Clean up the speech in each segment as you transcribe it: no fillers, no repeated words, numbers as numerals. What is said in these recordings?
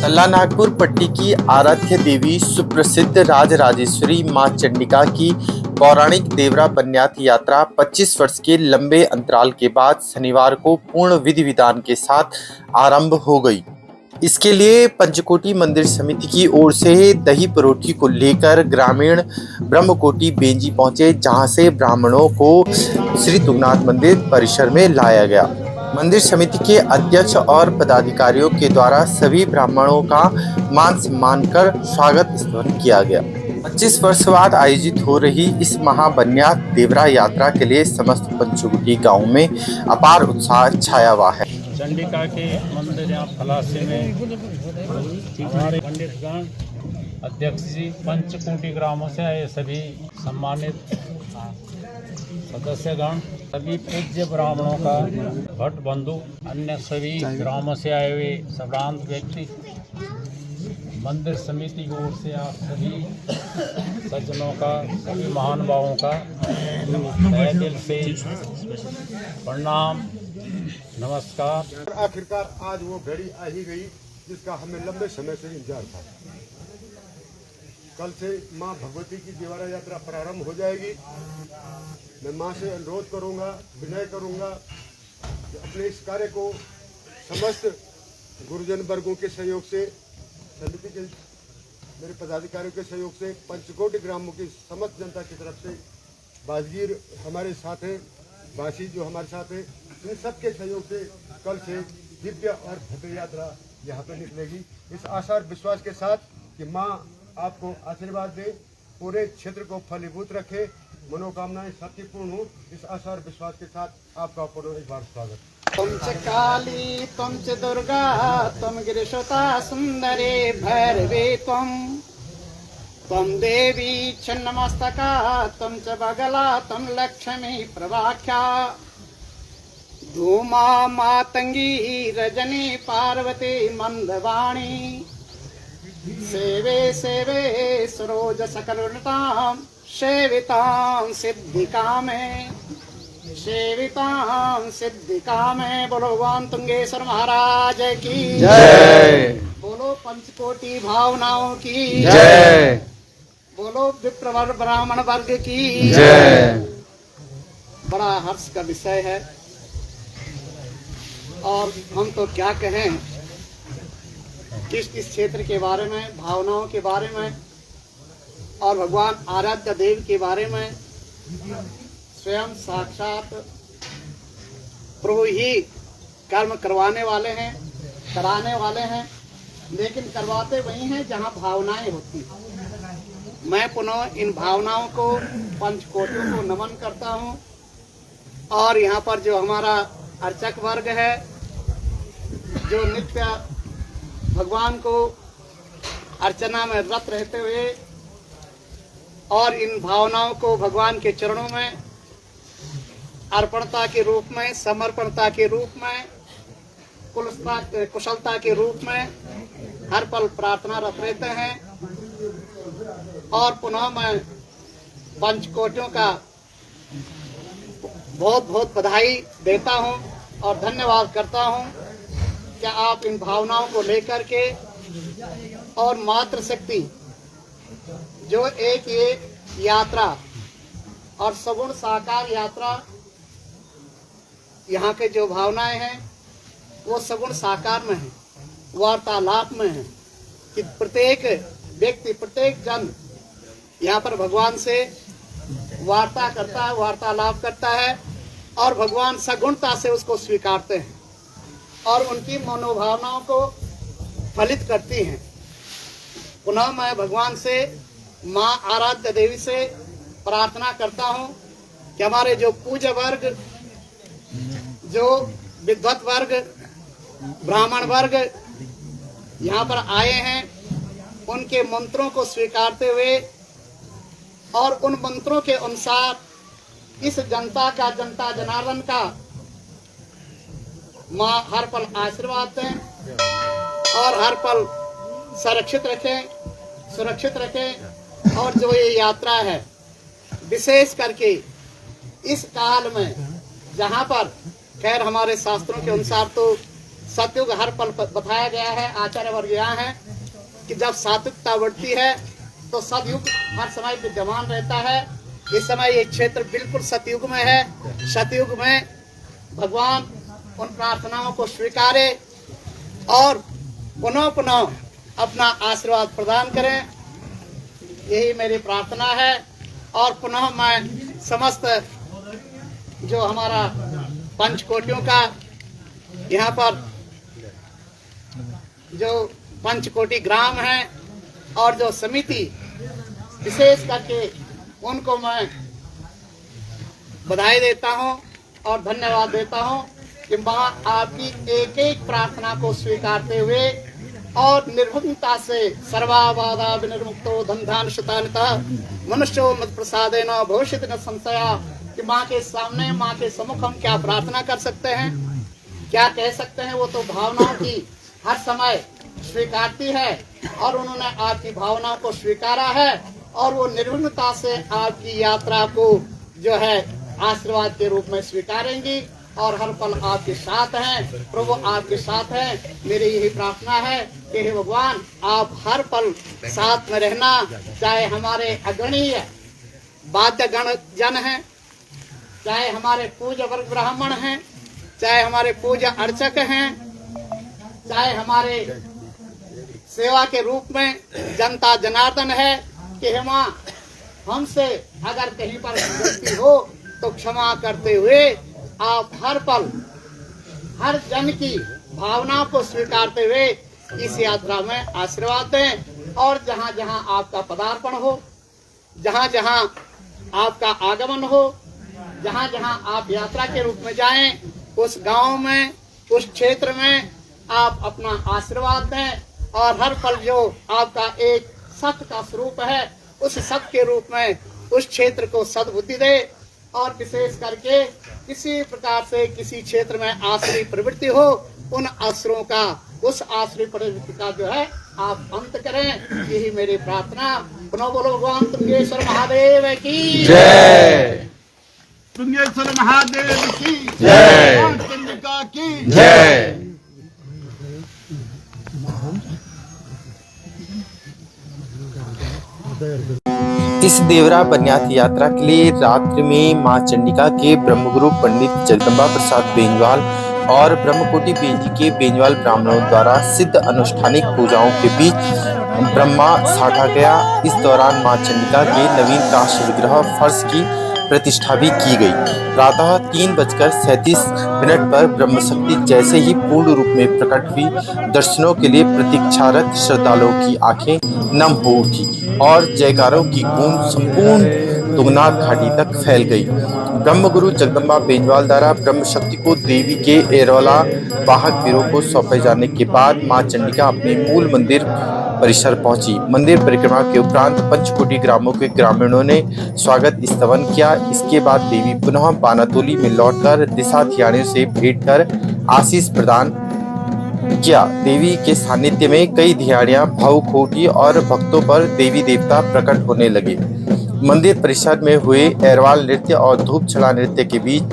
कल्ला नागपुर पट्टी की आराध्य देवी सुप्रसिद्ध राजराजेश्वरी मां चंडिका की पौराणिक देवरा बन्यात यात्रा 25 वर्ष के लंबे अंतराल के बाद शनिवार को पूर्ण विधि विधान के साथ आरंभ हो गई। इसके लिए पंचकोटी मंदिर समिति की ओर से दही परोठी को लेकर ग्रामीण ब्रह्मकोटी बेंजी पहुंचे, जहां से ब्राह्मणों को श्री तुंगनाथ मंदिर परिसर में लाया गया। मंदिर समिति के अध्यक्ष और पदाधिकारियों के द्वारा सभी ब्राह्मणों का मान सम्मान कर स्वागत स्मरण किया गया। 25 वर्ष बाद आयोजित हो रही इस महाबन्यात देवरा यात्रा के लिए समस्त पंचकोटी गांव में अपार उत्साह छाया हुआ है। चंडिका के मंदिर यहाँ फलासे में हमारे पंडितगण, अध्यक्ष जी, पंचकोटी ग्रामों से आए सभी सम्मानित सदस्यगण, सभी पूज्य ब्राह्मणों का भट्ट बंधु, अन्य सभी ग्रामों से आए हुए सम्भ्रांत व्यक्ति, मंदिर समिति की ओर से आप सभी सज्जनों का, सभी महानुभावों का तहे दिल से प्रणाम, नमस्कार। आखिरकार आज वो घड़ी आ ही गई जिसका हमें लंबे समय से इंतजार था। कल से मां भगवती की देवरा यात्रा प्रारंभ हो जाएगी। मैं मां से अनुरोध करूंगा, विनय करूंगा कि अपने इस कार्य को समस्त गुरुजन वर्गों के सहयोग से, समिति के मेरे पदाधिकारियों के सहयोग से, पंचकोटी ग्रामों की समस्त जनता की तरफ से, बाजगीर हमारे साथ हैं, बासी जो हमारे साथ हैं, इन सबके सहयोग से कल से दिव्य और भव्य यात्रा यहाँ पे निकलेगी। इस आशा और विश्वास के साथ कि माँ आपको आशीर्वाद दे, पूरे क्षेत्र को फलीभूत रखे, मनोकामनाएं सबकी पूर्ण हो, इस आशा और विश्वास के साथ आपका पुनः एक बार स्वागत। तुम च काली तुम च दुर्गा तुम गिरिशुता सुंदरे भैरवे त्वं देवी छिन्नमस्तका तुम च बगला तुम लक्ष्मी प्रभाख्या धूमा मातंगी रजनी पार्वती मंदवाणी सेवे सेवे सरोज सकलवृतां सेवितां सिद्धिकामे बोलो भगवान तुंगेश्वर महाराज की जय, बोलो पंचकोटी भावनाओं की जय, बोलो विप्रवर ब्राह्मण वर्ग की जय। बड़ा हर्ष का विषय है और हम तो क्या कहें किस क्षेत्र के बारे में, भावनाओं के बारे में और भगवान आराध्य देव के बारे में। स्वयं साक्षात प्रभु ही कर्म करवाने वाले हैं, कराने वाले हैं, लेकिन करवाते वही हैं जहां भावनाएं होती हैं। मैं पुनः इन भावनाओं को, पंचकोटियों को नमन करता हूं और यहाँ पर जो हमारा अर्चक वर्ग है जो नित्य भगवान को अर्चना में रत रहते हुए और इन भावनाओं को भगवान के चरणों में अर्पणता के रूप में, समर्पणता के रूप में, कुशलता के रूप में हर पल प्रार्थनारत रहते हैं। और पुनः मैं पंचकोटियों का बहुत बहुत बधाई देता हूं और धन्यवाद करता हूं कि आप इन भावनाओं को लेकर के और मातृ शक्ति जो एक ये यात्रा और सगुण साकार यात्रा, यहाँ के जो भावनाएं हैं वो सगुण साकार में है, वार्तालाप में है कि प्रत्येक व्यक्ति, प्रत्येक जन यहाँ पर भगवान से वार्ता करता है, वार्तालाप करता है और भगवान सगुणता से उसको स्वीकारते हैं और उनकी मनोभावनाओं को फलित करती हैं। पुनः मैं भगवान से, माँ आराध्य देवी से प्रार्थना करता हूँ कि हमारे जो पूज्य वर्ग, जो विद्वत वर्ग, ब्राह्मण वर्ग यहाँ पर आए हैं, उनके मंत्रों को स्वीकारते हुए और उन मंत्रों के अनुसार इस जनता का, जनता जनार्दन का माँ हर पल आशीर्वाद दें और हर पल सुरक्षित रखें। और जो ये यात्रा है, विशेष करके इस काल में जहाँ पर खैर हमारे शास्त्रों के अनुसार तो सतयुग हर पल बताया गया है, आचार्य वर्ग यहाँ है कि जब सात्विकता बढ़ती है तो सतयुग हर समय विद्यमान रहता है। इस समय ये क्षेत्र बिल्कुल सतयुग में है। सतयुग में भगवान उन प्रार्थनाओं को स्वीकारे और पुनः पुनः अपना आशीर्वाद प्रदान करें, यही मेरी प्रार्थना है। और पुनः मैं समस्त जो हमारा पंचकोटियों का यहाँ पर जो पंचकोटि ग्राम है और जो समिति विशेष करके उनको मैं बधाई देता हूँ और धन्यवाद देता हूँ कि माँ आपकी एक एक प्रार्थना को स्वीकारते हुए और निर्भुलता से सर्वाबाधा विनिर्मुक्तो धन शतानिता मनुष्यो मत प्रसादेन भविष्यति न संशया, कि माँ के सामने, माँ के सम्मुख हम क्या प्रार्थना कर सकते हैं, क्या कह सकते हैं। वो तो भावनाओं की हर समय स्वीकारती है और उन्होंने आपकी भावनाओं को स्वीकारा है और वो निर्विघ्नता से आपकी यात्रा को जो है आशीर्वाद के रूप में स्वीकारेंगी और हर पल आपके साथ हैं। प्रभु आपके साथ हैं। मेरी यही प्रार्थना है कि हे भगवान आप हर पल साथ में रहना, चाहे हमारे अग्रणीय वाद्य गण जन हैं, चाहे हमारे पूज्य वर्ग ब्राह्मण हैं, चाहे हमारे पूज्य अर्चक हैं, चाहे हमारे सेवा के रूप में जनता जनार्दन है, कि हमसे अगर कहीं पर गलती हो तो क्षमा करते हुए आप हर पल हर जन की भावना को स्वीकारते हुए इस यात्रा में आशीर्वाद दें। और जहाँ जहाँ आपका पदार्पण हो, जहाँ जहाँ आपका आगमन हो, जहाँ जहाँ आप यात्रा के रूप में जाएं, उस गांव में, उस क्षेत्र में आप अपना आशीर्वाद दें और हर पल जो आपका एक सत्य का स्वरूप है उस सत्य के रूप में उस क्षेत्र को सद्बुद्धि दे। और विशेष करके किसी प्रकार से किसी क्षेत्र में आश्रय प्रवृत्ति हो, उन आश्रयों का, उस आश्रय प्रवृत्ति का जो है आप अंत करें, यही मेरी प्रार्थना। पुनः बोलो भगवान तुंगेश्वर महादेव की जय, तुंगेश्वर महादेव की जय, मां चंडिका की जय। इस देवरा बन्यात यात्रा के लिए रात्रि में मां चंडिका के ब्रह्मगुरु पंडित जगदम्बा प्रसाद बेंजवाल और ब्रह्मकोटि बेंजी के बेंजवाल ब्राह्मणों द्वारा सिद्ध अनुष्ठानिक पूजाओं के बीच ब्रह्मा साधा गया। इस दौरान मां चंडिका के नवीन कांस्य विग्रह फर्श की प्रतिष्ठा भी की गई। प्रातः 3:37 पर ब्रह्मशक्ति जैसे ही पूर्ण रूप में प्रकट हुई, दर्शनों के लिए प्रतीक्षारत श्रद्धालुओं की आंखें नम हो उठी और जयकारों की गूंज संपूर्ण तुंगनाथ घाटी तक फैल गई। ब्रह्मगुरु जगदम्बा बेंजवाल द्वारा ब्रह्मशक्ति को देवी के एरवाला वाहक वीरों को सौंपे जाने के बाद मां चंडिका अपने मूल मंदिर परिसर पहुंची। मंदिर परिक्रमा के उपरांत पंचकोटि ग्रामों के ग्रामीणों ने स्वागत स्तवन किया। इसके बाद देवी पुनः बानातोली में लौटकर दिशा धियाणियों से भेंट कर आशीष प्रदान किया। देवी के सानिध्य में कई धियाड़ियां, भावखोटी और भक्तों पर देवी देवता प्रकट होने लगे। मंदिर परिसर में हुए एरवाल नृत्य और धूप छड़ा नृत्य के बीच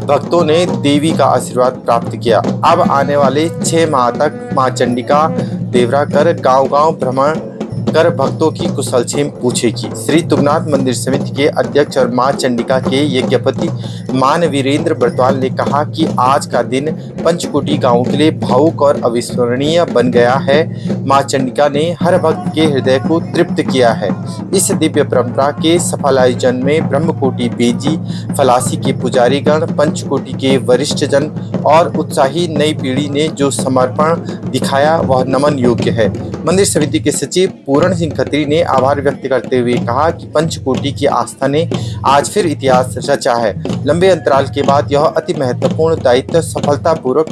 भक्तों ने देवी का आशीर्वाद प्राप्त किया। अब आने वाले 6 माह तक मां चंडिका देवरा कर गांव-गांव भ्रमण कर भक्तों की कुशलक्षेम पूछेगी। श्री तुंगनाथ मंदिर समिति के अध्यक्ष और मां चंडिका के यज्ञपति मान वीरेंद्र बरतवाल ने कहा कि आज का दिन पंचकोटि गांवों के लिए भावुक और अविस्मरणीय बन गया है। मां चंडिका ने हर भक्त के हृदय को तृप्त किया है। इस दिव्य परंपरा के सफल आयोजन में ब्रह्मकोटि बेजी, फलासी के पुजारीगण, पंचकोटि के वरिष्ठ जन और उत्साही नई पीढ़ी ने जो समर्पण दिखाया वह नमन योग्य है। मंदिर समिति के सचिव पूरण सिंह खत्री ने आभार व्यक्त करते हुए कहा कि पंचकोटि की आस्था ने आज फिर इतिहास रचा है। लंबे अंतराल के बाद यह अति महत्वपूर्ण दायित्व सफलतापूर्वक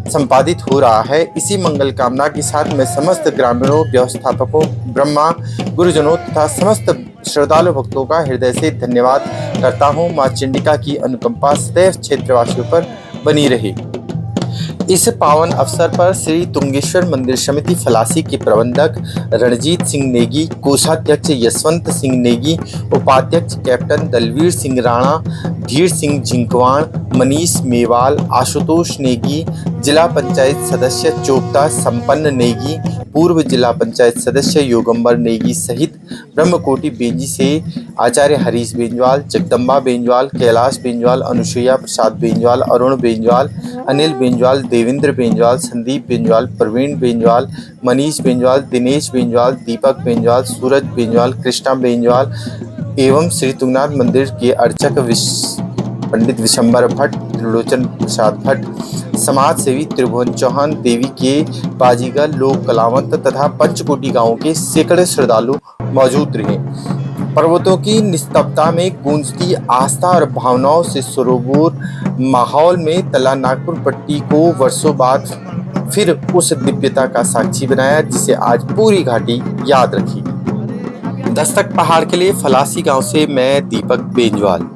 संपादित हो रहा है। इसी मंगल कामना के साथ मैं समस्त ग्रामीणों, व्यवस्थापकों, ब्रह्मा गुरुजनों तथा समस्त श्रद्धालु भक्तों का हृदय से धन्यवाद करता हूँ। मां चंडिका की अनुकंपा सदैव क्षेत्रवासियों पर बनी रहे। इस पावन अवसर पर श्री तुंगेश्वर मंदिर समिति फलासी के प्रबंधक रणजीत सिंह नेगी, कोषाध्यक्ष यशवंत सिंह नेगी, उपाध्यक्ष कैप्टन दलवीर सिंह राणा, धीर सिंह झिंकवाण, मनीष मेवाल, आशुतोष नेगी, जिला पंचायत सदस्य चोपता संपन्न नेगी, पूर्व जिला पंचायत सदस्य योगंबर नेगी सहित ब्रह्मकोटि बेंजी से आचार्य हरीश बेंजवाल, जगदम्बा बेंजवाल, कैलाश बेंजवाल, अनुसुईया प्रसाद बेंजवाल, अरुण बेंजवाल, अनिल बेंजवाल, देवेंद्र बेंजवाल, संदीप बेंजवाल, प्रवीण बेंजवाल, मनीष बेंजवाल, दिनेश बेंजवाल, दीपक बेंजवाल, सूरज बेंजवाल, कृष्णा बेंजवाल एवं श्री तुंगनाथ मंदिर के अर्चक पंडित विशंबर भट्ट, त्रिलोचन प्रसाद भट्ट, समाज सेवी त्रिभुवन चौहान, देवी के बाजीगर, लोक कलावंत तथा पंचकोटी गांवों के सैकड़े श्रद्धालु मौजूद रहे। पर्वतों की निस्तब्धता में गूंजती आस्था और भावनाओं से सरोबोर माहौल में तला नागपुर पट्टी को वर्षों बाद फिर उस दिव्यता का साक्षी बनाया जिसे आज पूरी घाटी याद रखी। दस्तक पहाड़ के लिए फलासी गांव से मैं दीपक बेंजवाल।